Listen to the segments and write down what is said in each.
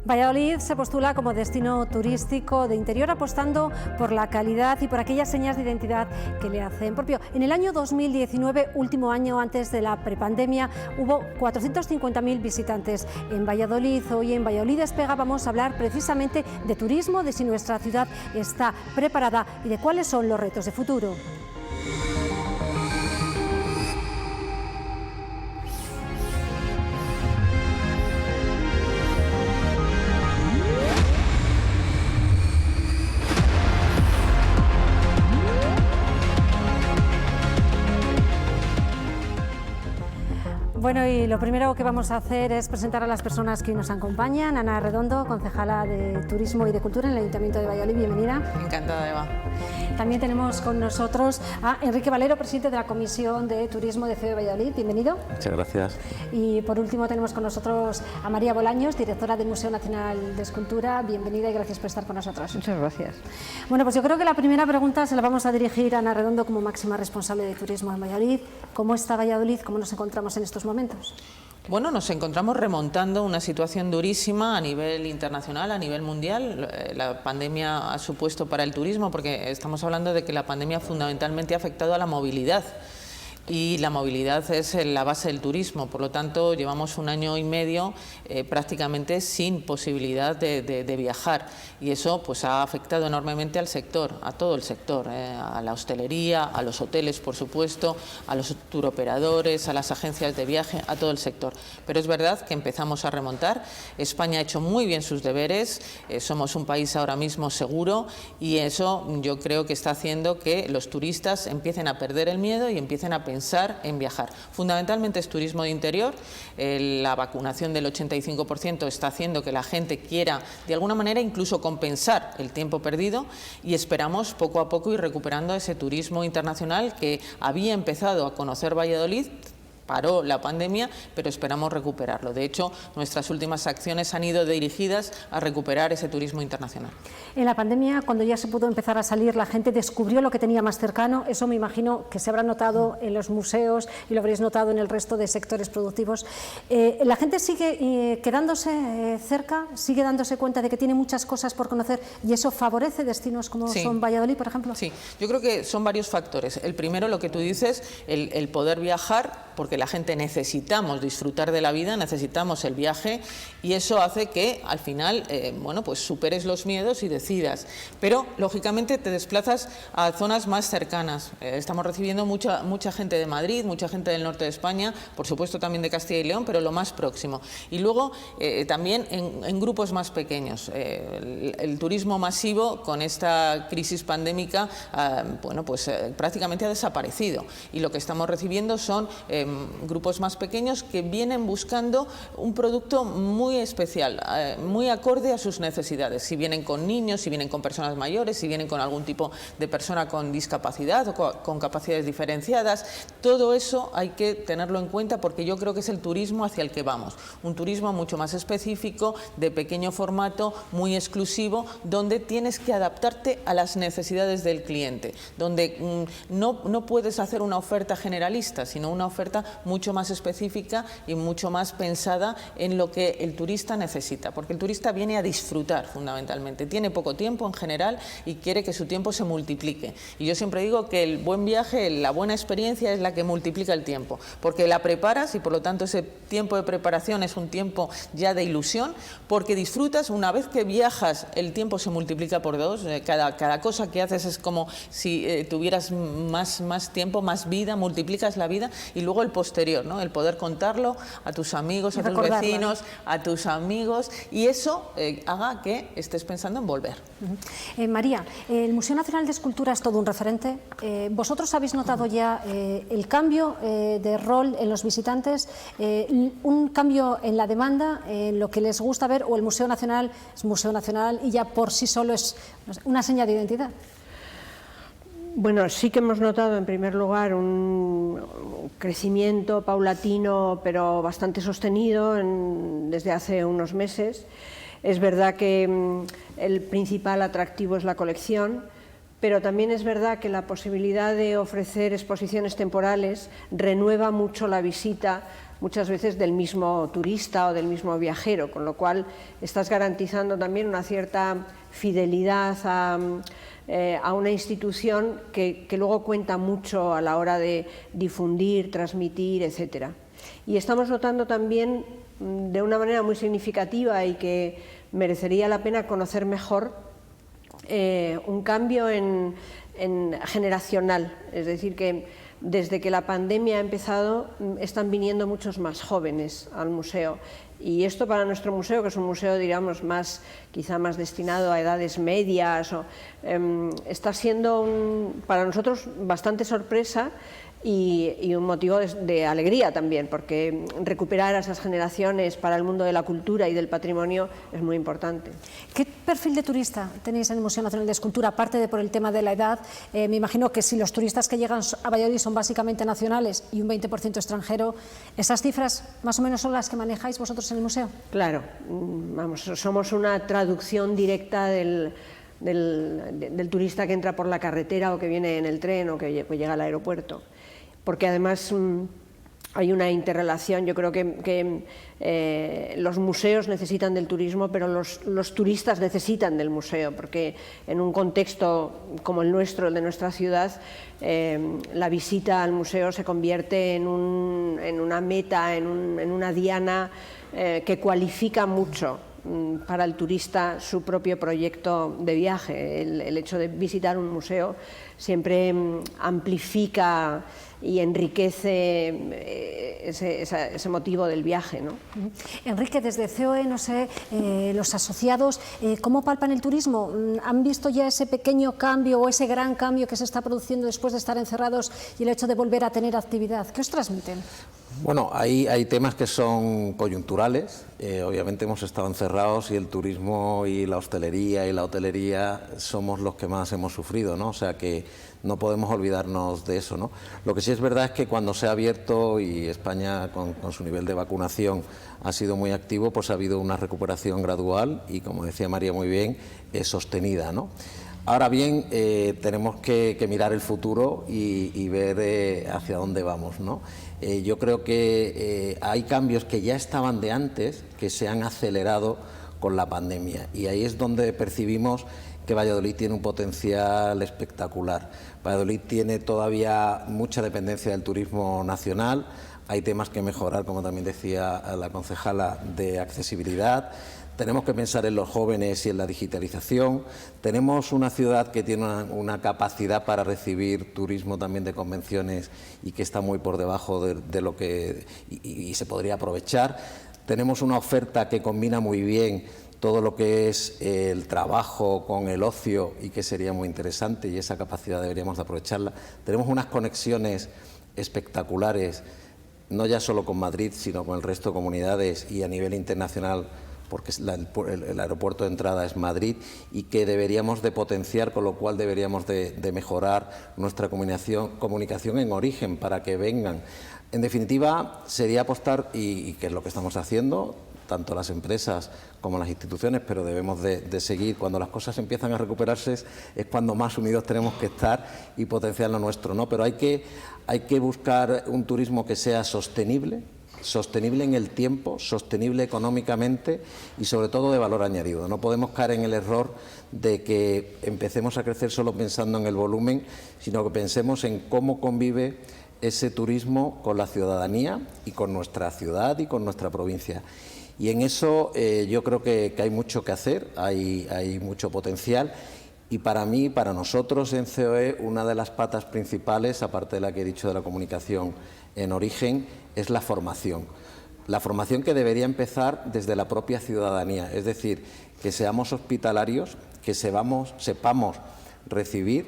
Valladolid se postula como destino turístico de interior, apostando por la calidad y por aquellas señas de identidad que le hacen propio. En el año 2019, último año antes de la prepandemia, hubo 450.000 visitantes en Valladolid. Hoy en Valladolid Despega vamos a hablar precisamente de turismo, de si nuestra ciudad está preparada y de cuáles son los retos de futuro. Bueno, y lo primero que vamos a hacer es presentar a las personas que hoy nos acompañan. Ana Redondo, concejala de Turismo y de Cultura en el Ayuntamiento de Valladolid, bienvenida. Encantada, Eva. También tenemos con nosotros a Enrique Valero, presidente de la Comisión de Turismo de Ciudad de Valladolid, bienvenido. Muchas gracias. Y por último tenemos con nosotros a María Bolaños, directora del Museo Nacional de Escultura, bienvenida y gracias por estar con nosotros. Muchas gracias. Bueno, pues yo creo que la primera pregunta se la vamos a dirigir a Ana Redondo como máxima responsable de turismo en Valladolid. ¿Cómo está Valladolid? ¿Cómo nos encontramos en estos momentos? Bueno, nos encontramos remontando una situación durísima a nivel internacional, a nivel mundial. La pandemia ha supuesto para el turismo, porque estamos hablando de que la pandemia fundamentalmente ha afectado a la movilidad. Y la movilidad es la base del turismo, por lo tanto llevamos un año y medio prácticamente sin posibilidad de viajar, y eso pues ha afectado enormemente al sector, a todo el sector, a la hostelería, a los hoteles por supuesto, a los turoperadores, a las agencias de viaje, a todo el sector. Pero es verdad que empezamos a remontar. España ha hecho muy bien sus deberes, somos un país ahora mismo seguro, y eso yo creo que está haciendo que los turistas empiecen a perder el miedo y empiecen a pensar en viajar. Fundamentalmente es turismo de interior. La vacunación del 85% está haciendo que la gente quiera de alguna manera incluso compensar el tiempo perdido, y esperamos poco a poco ir recuperando ese turismo internacional que había empezado a conocer Valladolid. Paró la pandemia, pero esperamos recuperarlo. De hecho, nuestras últimas acciones han ido dirigidas a recuperar ese turismo internacional. En la pandemia, cuando ya se pudo empezar a salir, la gente descubrió lo que tenía más cercano. Eso me imagino que se habrá notado en los museos y lo habréis notado en el resto de sectores productivos. La gente sigue quedándose cerca, sigue dándose cuenta de que tiene muchas cosas por conocer, y eso favorece destinos como son Valladolid, por ejemplo. Sí, yo creo que son varios factores. El primero, lo que tú dices, el poder viajar, porque la gente necesitamos disfrutar de la vida, necesitamos el viaje, y eso hace que al final bueno, pues superes los miedos y decidas. Pero lógicamente te desplazas a zonas más cercanas. Estamos recibiendo mucha gente de Madrid, mucha gente del norte de España, por supuesto también de Castilla y León, pero lo más próximo. Y luego también en grupos más pequeños. El turismo masivo con esta crisis pandémica bueno, pues prácticamente ha desaparecido, y lo que estamos recibiendo son grupos más pequeños que vienen buscando un producto muy especial, muy acorde a sus necesidades. Si vienen con niños, si vienen con personas mayores, si vienen con algún tipo de persona con discapacidad o con capacidades diferenciadas, todo eso hay que tenerlo en cuenta, porque yo creo que es el turismo hacia el que vamos. Un turismo mucho más específico, de pequeño formato, muy exclusivo, donde tienes que adaptarte a las necesidades del cliente, donde no puedes hacer una oferta generalista, sino una oferta mucho más específica y mucho más pensada en lo que el turista necesita, porque el turista viene a disfrutar fundamentalmente, tiene poco tiempo en general y quiere que su tiempo se multiplique, y yo siempre digo que el buen viaje, la buena experiencia es la que multiplica el tiempo, porque la preparas y por lo tanto ese tiempo de preparación es un tiempo ya de ilusión, porque disfrutas. Una vez que viajas el tiempo se multiplica por dos, cada cosa que haces es como si tuvieras más tiempo, más vida, multiplicas la vida, y luego el posterior, ¿no? El poder contarlo a tus amigos, a tus vecinos, a tus amigos, y eso haga que estés pensando en volver. María, el Museo Nacional de Escultura es todo un referente. ¿Vosotros habéis notado ya el cambio de rol en los visitantes, un cambio en la demanda, en lo que les gusta ver, o el Museo Nacional es Museo Nacional y ya por sí solo es una seña de identidad? Bueno, sí que hemos notado en primer lugar un crecimiento paulatino pero bastante sostenido desde hace unos meses. Es verdad que el principal atractivo es la colección, pero también es verdad que la posibilidad de ofrecer exposiciones temporales renueva mucho la visita muchas veces del mismo turista o del mismo viajero, con lo cual estás garantizando también una cierta fidelidad a una institución que luego cuenta mucho a la hora de difundir, transmitir, etcétera. Y estamos notando también de una manera muy significativa y que merecería la pena conocer mejor un cambio generacional, es decir, que desde que la pandemia ha empezado están viniendo muchos más jóvenes al museo. Y esto para nuestro museo, que es un museo, digamos, quizá más destinado a edades medias, está siendo para nosotros bastante sorpresa y un motivo de alegría también, porque recuperar a esas generaciones para el mundo de la cultura y del patrimonio es muy importante. ¿Qué perfil de turista tenéis en el Museo Nacional de Escultura, aparte de por el tema de la edad? Me imagino que si los turistas que llegan a Valladolid son básicamente nacionales y un 20% extranjero, ¿esas cifras más o menos son las que manejáis vosotros en el museo? Claro, vamos, somos una traducción directa del turista que entra por la carretera o que viene en el tren o que llega al aeropuerto. Porque además hay una interrelación. Yo creo que los museos necesitan del turismo, pero los turistas necesitan del museo, porque en un contexto como el nuestro, el de nuestra ciudad, la visita al museo se convierte en una meta, en una diana que cualifica mucho para el turista su propio proyecto de viaje. El hecho de visitar un museo siempre amplifica y enriquece ese motivo del viaje, ¿no? Enrique, desde COE, no sé, los asociados, ¿cómo palpan el turismo? ¿Han visto ya ese pequeño cambio o ese gran cambio que se está produciendo después de estar encerrados y el hecho de volver a tener actividad? ¿Qué os transmiten? Bueno, hay temas que son coyunturales. Obviamente hemos estado encerrados y el turismo y la hostelería y la hotelería somos los que más hemos sufrido, ¿no? O sea que no podemos olvidarnos de eso, ¿no? Lo que sí es verdad es que cuando se ha abierto y España con su nivel de vacunación ha sido muy activo, pues ha habido una recuperación gradual y, como decía María muy bien, sostenida, ¿no? Ahora bien, tenemos que mirar el futuro y ver hacia dónde vamos, ¿no? Yo creo que hay cambios que ya estaban de antes, que se han acelerado con la pandemia, y ahí es donde percibimos que Valladolid tiene un potencial espectacular. Valladolid tiene todavía mucha dependencia del turismo nacional, hay temas que mejorar, como también decía la concejala, de accesibilidad. Tenemos que pensar en los jóvenes y en la digitalización. Tenemos una ciudad que tiene una capacidad para recibir turismo también de convenciones y que está muy por debajo de lo que y se podría aprovechar. Tenemos una oferta que combina muy bien todo lo que es el trabajo con el ocio y que sería muy interesante, y esa capacidad deberíamos de aprovecharla. Tenemos unas conexiones espectaculares, no ya solo con Madrid, sino con el resto de comunidades y a nivel internacional, porque el aeropuerto de entrada es Madrid, y que deberíamos de potenciar, con lo cual deberíamos de mejorar nuestra comunicación en origen para que vengan. En definitiva, sería apostar, y que es lo que estamos haciendo, tanto las empresas como las instituciones, pero debemos de seguir. Cuando las cosas empiezan a recuperarse es cuando más unidos tenemos que estar y potenciar lo nuestro, ¿no? Pero hay que buscar un turismo que sea sostenible en el tiempo, sostenible económicamente y sobre todo de valor añadido. No podemos caer en el error de que empecemos a crecer solo pensando en el volumen, sino que pensemos en cómo convive ese turismo con la ciudadanía y con nuestra ciudad y con nuestra provincia. Y en eso yo creo que hay mucho que hacer, hay mucho potencial. Y para mí, para nosotros en COE, una de las patas principales, aparte de la que he dicho de la comunicación en origen, es la formación. La formación que debería empezar desde la propia ciudadanía, es decir, que seamos hospitalarios, que sepamos recibir,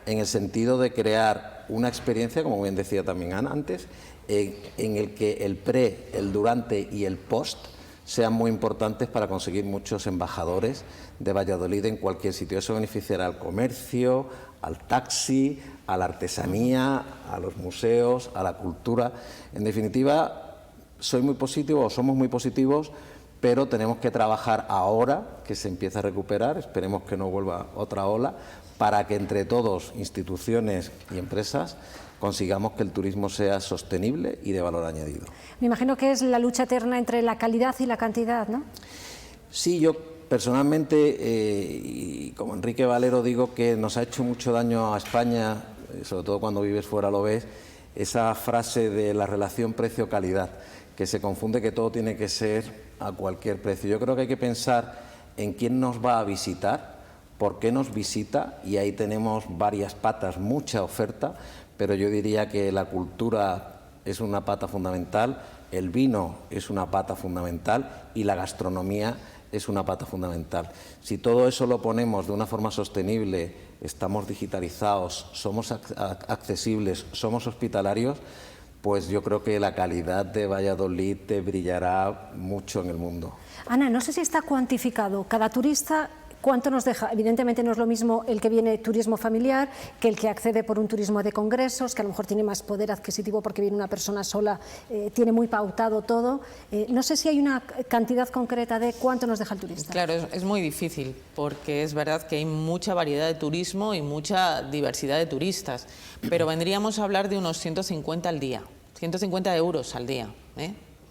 en el sentido de crear una experiencia, como bien decía también Ana antes, en el que el pre, el durante y el post sean muy importantes para conseguir muchos embajadores de Valladolid en cualquier sitio. Eso beneficiará al comercio, al taxi, a la artesanía, a los museos, a la cultura. En definitiva, soy muy positivo, o somos muy positivos, pero tenemos que trabajar ahora que se empieza a recuperar, esperemos que no vuelva otra ola, para que entre todos, instituciones y empresas, consigamos que el turismo sea sostenible y de valor añadido. Me imagino que es la lucha eterna entre la calidad y la cantidad, ¿no? Sí, yo personalmente, y como Enrique Valero, digo que nos ha hecho mucho daño a España, sobre todo cuando vives fuera lo ves, esa frase de la relación precio-calidad, que se confunde que todo tiene que ser a cualquier precio. Yo creo que hay que pensar en quién nos va a visitar, por qué nos visita, y ahí tenemos varias patas, mucha oferta, pero yo diría que la cultura es una pata fundamental, el vino es una pata fundamental y la gastronomía es una pata fundamental. Si todo eso lo ponemos de una forma sostenible, estamos digitalizados, somos accesibles, somos hospitalarios, pues yo creo que la calidad de Valladolid te brillará mucho en el mundo. Ana, no sé si está cuantificado cada turista. ¿Cuánto nos deja? Evidentemente no es lo mismo el que viene turismo familiar que el que accede por un turismo de congresos, que a lo mejor tiene más poder adquisitivo porque viene una persona sola, tiene muy pautado todo. No sé si hay una cantidad concreta de cuánto nos deja el turista. Claro, es muy difícil porque es verdad que hay mucha variedad de turismo y mucha diversidad de turistas, pero vendríamos a hablar de unos 150 al día, 150 euros al día,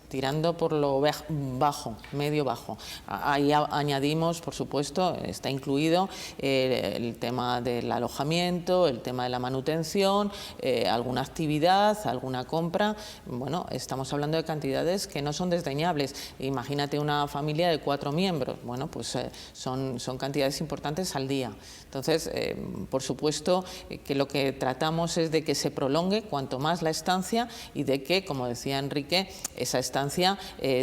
tirando por lo bajo, medio bajo. Ahí añadimos, por supuesto, está incluido el tema del alojamiento, el tema de la manutención, alguna actividad, alguna compra. Bueno, estamos hablando de cantidades que no son desdeñables. Imagínate una familia de 4 miembros, bueno, pues son cantidades importantes al día. Entonces, por supuesto, que lo que tratamos es de que se prolongue cuanto más la estancia y de que, como decía Enrique, esa estancia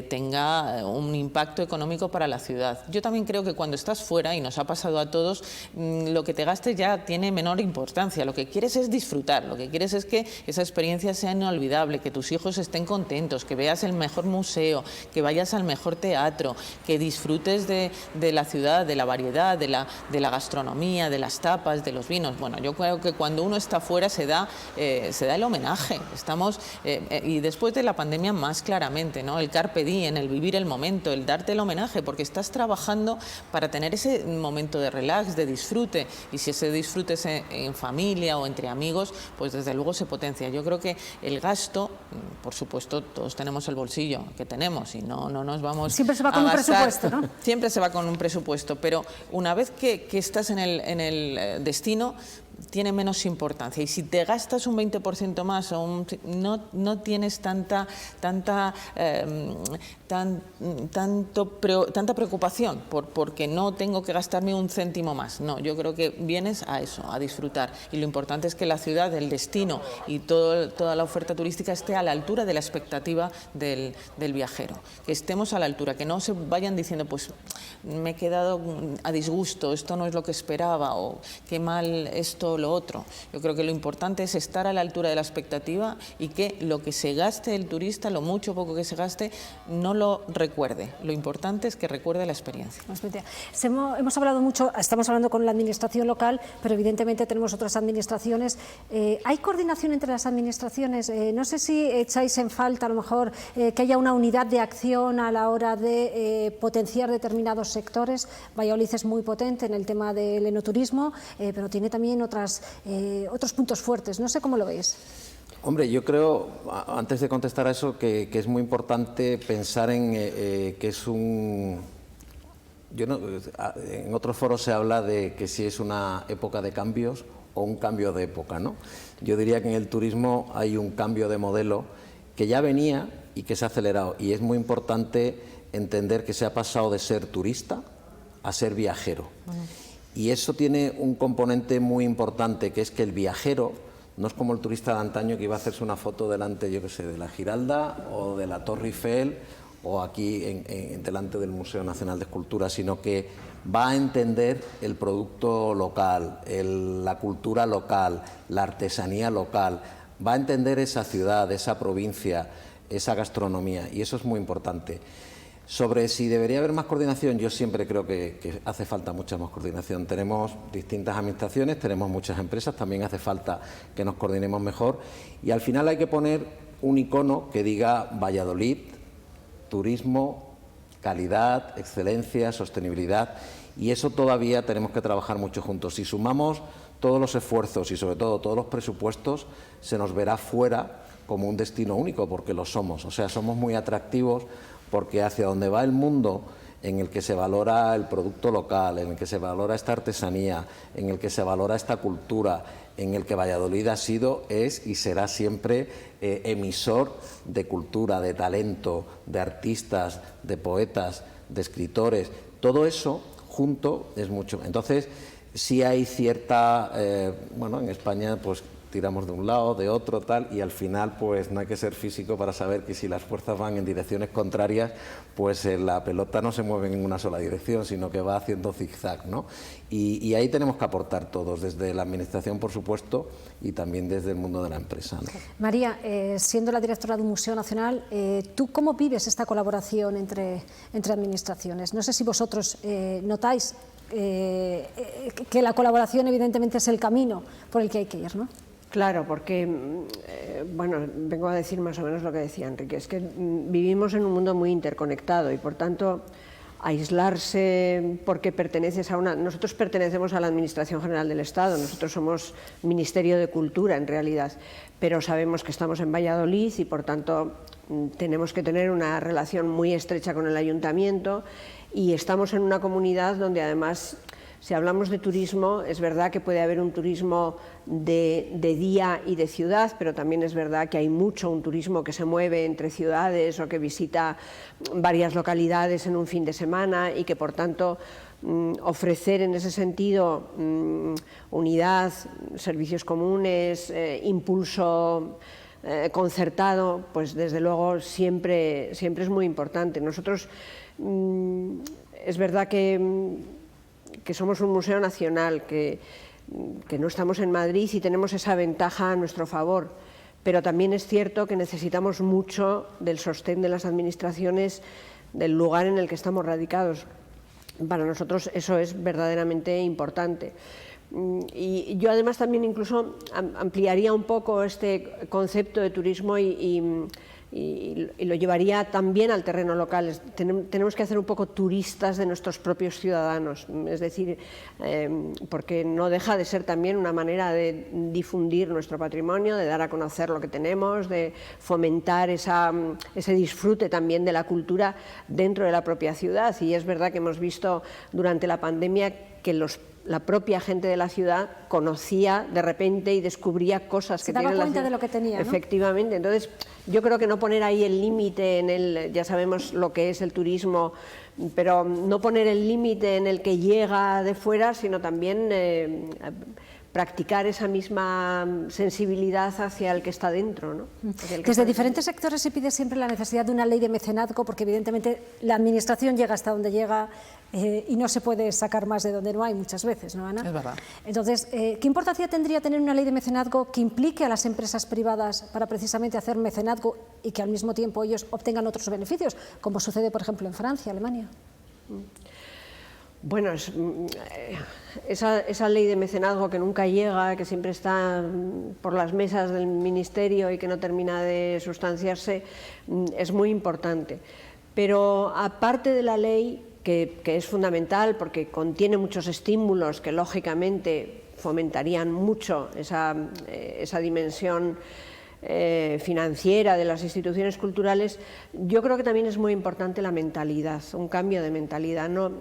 tenga un impacto económico para la ciudad. Yo también creo que cuando estás fuera, y nos ha pasado a todos, lo que te gastes ya tiene menor importancia. Lo que quieres es disfrutar, lo que quieres es que esa experiencia sea inolvidable, que tus hijos estén contentos, que veas el mejor museo, que vayas al mejor teatro, que disfrutes de la ciudad, de la variedad, de la gastronomía, de las tapas, de los vinos. Bueno, yo creo que cuando uno está fuera se da el homenaje. Estamos, y después de la pandemia más claramente, ¿no? El carpe diem, el vivir el momento, el darte el homenaje, porque estás trabajando para tener ese momento de relax, de disfrute, y si ese disfrute es en familia o entre amigos, pues desde luego se potencia. Yo creo que el gasto, por supuesto, todos tenemos el bolsillo que tenemos y no nos vamos siempre se va con un presupuesto, ¿no? Siempre se va con un presupuesto, pero una vez que estás en el destino, tiene menos importancia, y si te gastas un 20% más no tienes tanta preocupación porque no tengo que gastarme un céntimo más. No, yo creo que vienes a eso, a disfrutar, y lo importante es que la ciudad, el destino y toda la oferta turística esté a la altura de la expectativa del viajero, que estemos a la altura, que no se vayan diciendo pues me he quedado a disgusto, esto no es lo que esperaba, o qué mal esto o lo otro. Yo creo que lo importante es estar a la altura de la expectativa y que lo que se gaste el turista, lo mucho o poco que se gaste, no lo recuerde. Lo importante es que recuerde la experiencia. Hemos hablado mucho, estamos hablando con la administración local, pero evidentemente tenemos otras administraciones. ¿Hay coordinación entre las administraciones? No sé si echáis en falta a lo mejor que haya una unidad de acción a la hora de potenciar determinados sectores. Valladolid es muy potente en el tema del enoturismo, pero tiene también otros puntos fuertes. No sé cómo lo veis. Hombre, yo creo, antes de contestar a eso, que es muy importante pensar en que es un... en otros foros se habla de que si es una época de cambios o un cambio de época, ¿no? Yo diría que en el turismo hay un cambio de modelo que ya venía y que se ha acelerado, y es muy importante entender que se ha pasado de ser turista a ser viajero. Y eso tiene un componente muy importante, que es que el viajero no es como el turista de antaño que iba a hacerse una foto delante, yo qué sé, de la Giralda o de la Torre Eiffel o aquí delante del Museo Nacional de Escultura, sino que va a entender el producto local, la cultura local, la artesanía local, va a entender esa ciudad, esa provincia, esa gastronomía, y eso es muy importante. Sobre si debería haber más coordinación, yo siempre creo que hace falta mucha más coordinación. Tenemos distintas administraciones, tenemos muchas empresas, también hace falta que nos coordinemos mejor, y al final hay que poner un icono que diga Valladolid, turismo calidad, excelencia, sostenibilidad, y eso todavía tenemos que trabajar mucho juntos. Si sumamos todos los esfuerzos y sobre todo todos los presupuestos, se nos verá fuera como un destino único, porque lo somos. O sea, somos muy atractivos porque hacia donde va el mundo, en el que se valora el producto local, en el que se valora esta artesanía, en el que se valora esta cultura, en el que Valladolid ha sido, es y será siempre emisor de cultura, de talento, de artistas, de poetas, de escritores. Todo eso junto es mucho. Entonces, sí hay cierta, bueno, en España pues tiramos de un lado, de otro, tal, y al final pues no hay que ser físico para saber que si las fuerzas van en direcciones contrarias, pues la pelota no se mueve en una sola dirección, sino que va haciendo zigzag, ¿no? Y ahí tenemos que aportar todos, desde la administración, por supuesto, y también desde el mundo de la empresa, ¿no? María, siendo la directora de un Museo Nacional, ¿tú cómo vives esta colaboración entre administraciones? No sé si vosotros notáis que la colaboración evidentemente es el camino por el que hay que ir, ¿no? Claro, porque, bueno, vengo a decir más o menos lo que decía Enrique, es que vivimos en un mundo muy interconectado y por tanto aislarse porque perteneces a una... Nosotros pertenecemos a la Administración General del Estado, nosotros somos Ministerio de Cultura en realidad, pero sabemos que estamos en Valladolid y por tanto tenemos que tener una relación muy estrecha con el Ayuntamiento y estamos en una comunidad donde además... Si hablamos de turismo, es verdad que puede haber un turismo de día y de ciudad, pero también es verdad que hay mucho un turismo que se mueve entre ciudades o que visita varias localidades en un fin de semana y que por tanto ofrecer en ese sentido unidad, servicios comunes, impulso concertado, pues desde luego siempre es muy importante. Nosotros es verdad que somos un museo nacional, que no estamos en Madrid y tenemos esa ventaja a nuestro favor, pero también es cierto que necesitamos mucho del sostén de las administraciones del lugar en el que estamos radicados. Para nosotros eso es verdaderamente importante. Y yo además también incluso ampliaría un poco este concepto de turismo y lo llevaría también al terreno local. Tenemos que hacer un poco turistas de nuestros propios ciudadanos, es decir, porque no deja de ser también una manera de difundir nuestro patrimonio, de dar a conocer lo que tenemos, de fomentar ese disfrute también de la cultura dentro de la propia ciudad. Y es verdad que hemos visto durante la pandemia que la propia gente de la ciudad conocía de repente y descubría cosas que tiene la ciudad. Se daba cuenta de lo que tenía, ¿no? Efectivamente. Entonces, yo creo que no poner ahí el límite en el... Ya sabemos lo que es el turismo, pero no poner el límite en el que llega de fuera, sino también practicar esa misma sensibilidad hacia el que está dentro, ¿no? Desde diferentes sectores se pide siempre la necesidad de una ley de mecenazgo, porque evidentemente la administración llega hasta donde llega y no se puede sacar más de donde no hay muchas veces, ¿no, Ana? Es verdad. Entonces, ¿qué importancia tendría tener una ley de mecenazgo que implique a las empresas privadas para precisamente hacer mecenazgo y que al mismo tiempo ellos obtengan otros beneficios, como sucede, por ejemplo, en Francia, Alemania? Bueno, esa ley de mecenazgo que nunca llega, que siempre está por las mesas del Ministerio y que no termina de sustanciarse, es muy importante. Pero aparte de la ley, que es fundamental porque contiene muchos estímulos que lógicamente fomentarían mucho esa dimensión financiera de las instituciones culturales, yo creo que también es muy importante la mentalidad, un cambio de mentalidad, ¿no?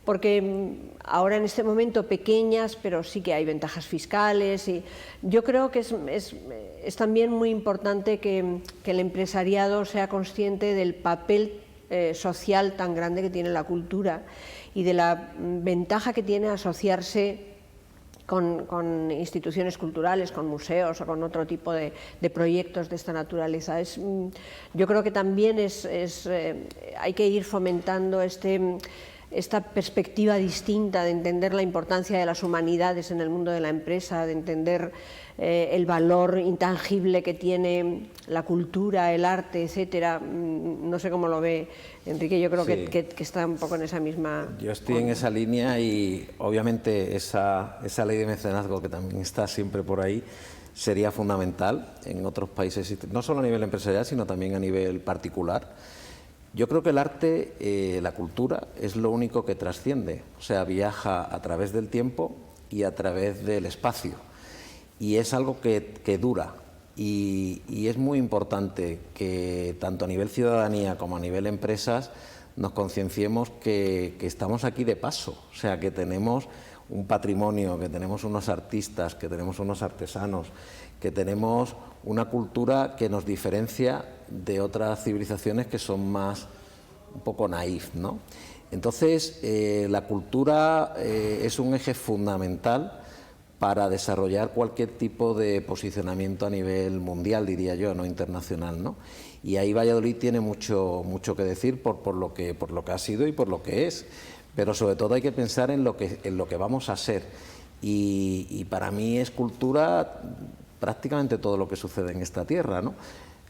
Porque ahora en este momento pequeñas, pero sí que hay ventajas fiscales y yo creo que es también muy importante que el empresariado sea consciente del papel social tan grande que tiene la cultura y de la ventaja que tiene asociarse con instituciones culturales, con museos o con otro tipo de proyectos de esta naturaleza. Yo creo que también hay que ir fomentando esta perspectiva distinta de entender la importancia de las humanidades en el mundo de la empresa, de entender el valor intangible que tiene la cultura, el arte, etcétera. No sé cómo lo ve Enrique, yo creo sí, que está un poco en esa misma... Yo estoy en esa línea y obviamente esa ley de mecenazgo que también está siempre por ahí sería fundamental en otros países, no solo a nivel empresarial, sino también a nivel particular. Yo creo que el arte, la cultura, es lo único que trasciende, o sea, viaja a través del tiempo y a través del espacio. Y es algo que dura. Y es muy importante que tanto a nivel ciudadanía como a nivel empresas nos concienciemos que estamos aquí de paso, o sea, que tenemos un patrimonio, que tenemos unos artistas, que tenemos unos artesanos, que tenemos una cultura que nos diferencia de otras civilizaciones que son más un poco naif, ¿no? Entonces, la cultura es un eje fundamental para desarrollar cualquier tipo de posicionamiento a nivel mundial, diría yo, no internacional, ¿no? Y ahí Valladolid tiene mucho que decir por lo que ha sido y por lo que es, pero sobre todo hay que pensar en lo que vamos a ser. Y para mí es cultura prácticamente todo lo que sucede en esta tierra, ¿no?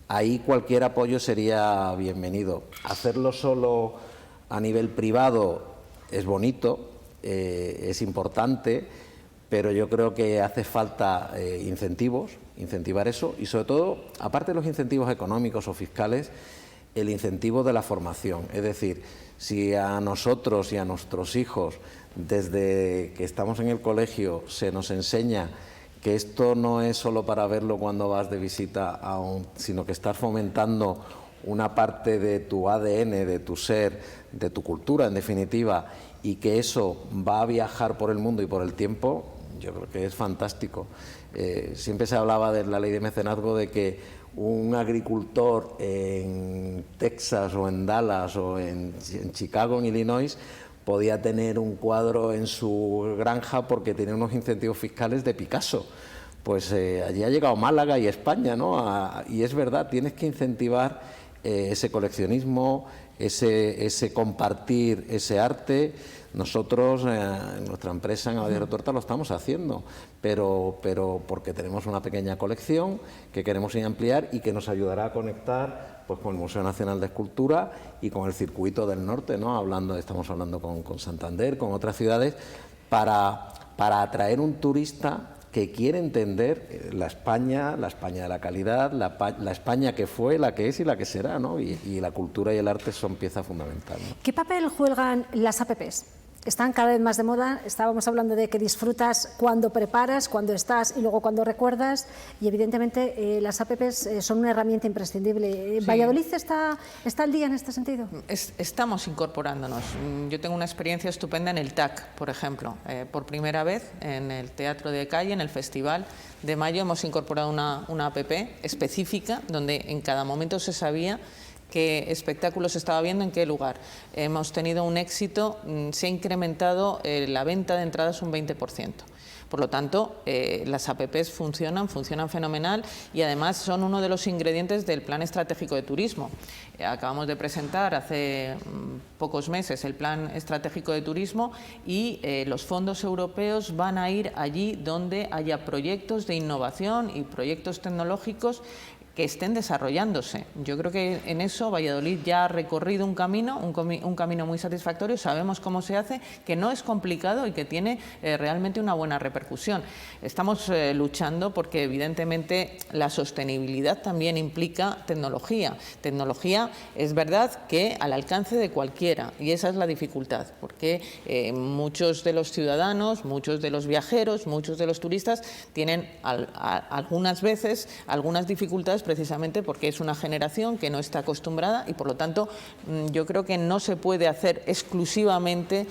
Ahí cualquier apoyo sería bienvenido. Hacerlo solo a nivel privado es bonito, es importante, pero yo creo que hace falta incentivar eso y sobre todo, aparte de los incentivos económicos o fiscales, el incentivo de la formación. Es decir, si a nosotros y a nuestros hijos, desde que estamos en el colegio, se nos enseña que esto no es solo para verlo cuando vas de visita, sino que estás fomentando una parte de tu ADN, de tu ser, de tu cultura, en definitiva, y que eso va a viajar por el mundo y por el tiempo, yo creo que es fantástico. Siempre se hablaba de la ley de mecenazgo, de que un agricultor en Texas o en Dallas o en Chicago, en Illinois, podía tener un cuadro en su granja porque tenía unos incentivos fiscales de Picasso. Pues allí ha llegado Málaga y España, ¿no? Y es verdad, tienes que incentivar ese coleccionismo, ese compartir ese arte. Nosotros, en nuestra empresa, en Abadía Retuerta, lo estamos haciendo, pero porque tenemos una pequeña colección que queremos ampliar y que nos ayudará a conectar pues con el Museo Nacional de Escultura y con el Circuito del Norte, ¿no? Estamos hablando con Santander, con otras ciudades, para atraer un turista que quiere entender la España de la calidad, la España que fue, la que es y la que será, ¿no? Y la cultura y el arte son pieza fundamental, ¿no? ¿Qué papel juegan las APPs? Están cada vez más de moda. Estábamos hablando de que disfrutas cuando preparas, cuando estás y luego cuando recuerdas, y evidentemente las APPs son una herramienta imprescindible. Sí. ¿Valladolid está al día en este sentido? Estamos incorporándonos. Yo tengo una experiencia estupenda en el TAC, por ejemplo. Por primera vez en el Teatro de Calle, en el Festival de Mayo, hemos incorporado una APP específica donde en cada momento se sabía qué espectáculos se estaba viendo, en qué lugar. Hemos tenido un éxito, se ha incrementado la venta de entradas un 20%. Por lo tanto, las APPs funcionan fenomenal y además son uno de los ingredientes del Plan Estratégico de Turismo. Acabamos de presentar hace pocos meses el Plan Estratégico de Turismo y los fondos europeos van a ir allí donde haya proyectos de innovación y proyectos tecnológicos que estén desarrollándose. Yo creo que en eso Valladolid ya ha recorrido un camino muy satisfactorio, sabemos cómo se hace, que no es complicado y que tiene realmente una buena repercusión. Estamos luchando porque evidentemente la sostenibilidad también implica tecnología. Tecnología es verdad que al alcance de cualquiera, y esa es la dificultad, porque muchos de los ciudadanos, muchos de los viajeros, muchos de los turistas tienen algunas veces algunas dificultades precisamente porque es una generación que no está acostumbrada y por lo tanto yo creo que no se puede hacer exclusivamente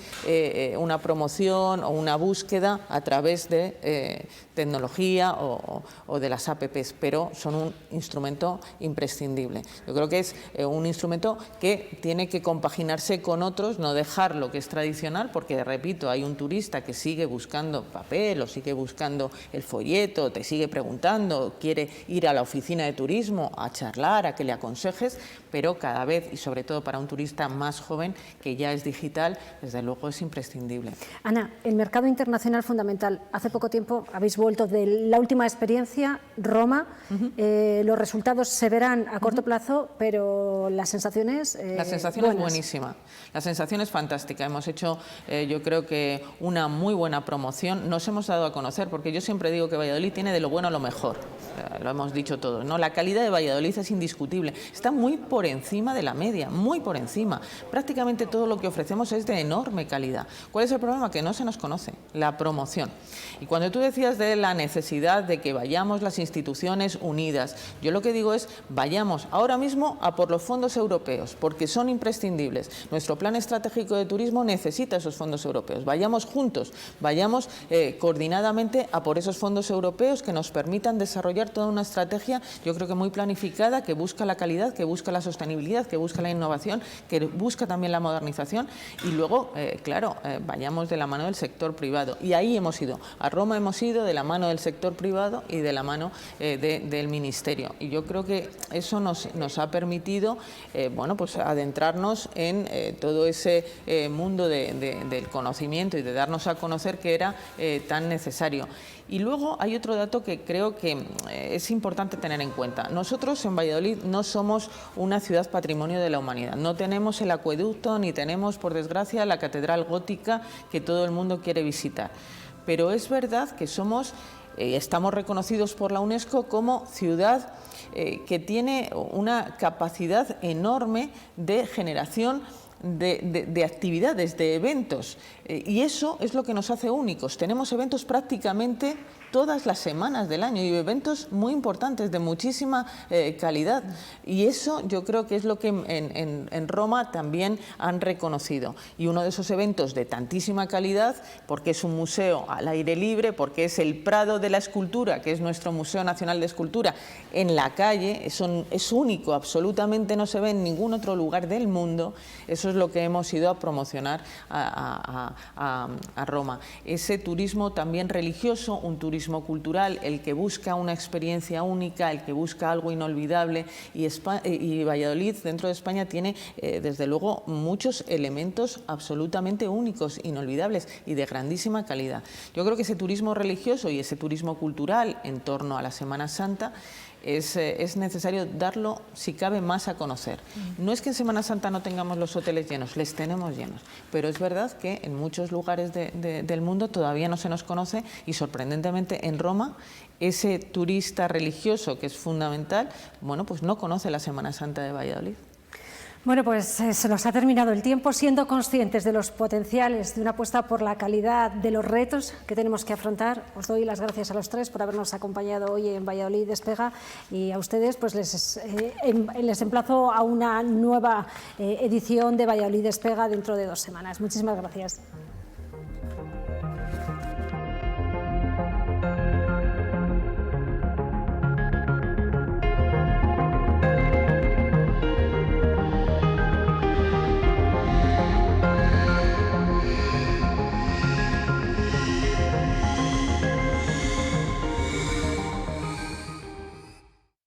una promoción o una búsqueda a través de tecnología o de las APPs, pero son un instrumento imprescindible. Yo creo que es un instrumento que tiene que compaginarse con otros, no dejar lo que es tradicional, porque repito, hay un turista que sigue buscando papel o sigue buscando el folleto, te sigue preguntando, quiere ir a la oficina de turismo a charlar, a que le aconsejes, pero cada vez, y sobre todo para un turista más joven que ya es digital, desde luego es imprescindible. Ana, el mercado internacional fundamental. Hace poco tiempo habéis vuelto de la última experiencia, Roma. Los resultados se verán a corto plazo, pero las sensaciones La sensación es buenísima, la sensación es fantástica. Hemos hecho, yo creo que una muy buena promoción. Nos hemos dado a conocer, porque yo siempre digo que Valladolid tiene de lo bueno lo mejor. Lo hemos dicho todos, ¿no? La calidad de Valladolid es indiscutible, está muy por encima de la media, muy por encima. Prácticamente todo lo que ofrecemos es de enorme calidad. ¿Cuál es el problema? Que no se nos conoce, la promoción. Y cuando tú decías de la necesidad de que vayamos las instituciones unidas, yo lo que digo es, vayamos ahora mismo a por los fondos europeos, porque son imprescindibles. Nuestro plan estratégico de turismo necesita esos fondos europeos. Vayamos juntos, vayamos coordinadamente a por esos fondos europeos que nos permitan desarrollar toda una estrategia, yo creo que muy planificada, que busca la calidad, que busca la sostenibilidad, que busca la innovación, que busca también la modernización y luego, claro, vayamos de la mano del sector privado. Y ahí hemos ido. A Roma hemos ido de la mano del sector privado y de la mano del Ministerio. Y yo creo que eso nos ha permitido bueno, pues adentrarnos en todo ese mundo del conocimiento y de darnos a conocer que era tan necesario. Y luego hay otro dato que creo que es importante tener en cuenta. Nosotros en Valladolid no somos una ciudad patrimonio de la humanidad. No tenemos el acueducto ni tenemos, por desgracia, la catedral gótica que todo el mundo quiere visitar. Pero es verdad que estamos reconocidos por la UNESCO como ciudad que tiene una capacidad enorme de generación de actividades, de eventos, y eso es lo que nos hace únicos. Tenemos eventos prácticamente todas las semanas del año y eventos muy importantes de muchísima calidad, y eso yo creo que es lo que en Roma también han reconocido. Y uno de esos eventos de tantísima calidad, porque es un museo al aire libre, porque es el Prado de la Escultura, que es nuestro Museo Nacional de Escultura, en la calle, es único, absolutamente no se ve en ningún otro lugar del mundo. Eso es lo que hemos ido a promocionar a Roma. Ese turismo también religioso, un turismo cultural, el que busca una experiencia única, el que busca algo inolvidable, y Valladolid, dentro de España, tiene desde luego muchos elementos absolutamente únicos, inolvidables y de grandísima calidad. Yo creo que ese turismo religioso y ese turismo cultural en torno a la Semana Santa es necesario darlo, si cabe, más a conocer. No es que en Semana Santa no tengamos los hoteles llenos, les tenemos llenos, pero es verdad que en muchos lugares del mundo todavía no se nos conoce, y sorprendentemente en Roma ese turista religioso, que es fundamental, bueno, pues no conoce la Semana Santa de Valladolid. Bueno, pues se nos ha terminado el tiempo. Siendo conscientes de los potenciales de una apuesta por la calidad, de los retos que tenemos que afrontar, os doy las gracias a los tres por habernos acompañado hoy en Valladolid Despega, y a ustedes pues les emplazo a una nueva edición de Valladolid Despega dentro de 2 semanas. Muchísimas gracias.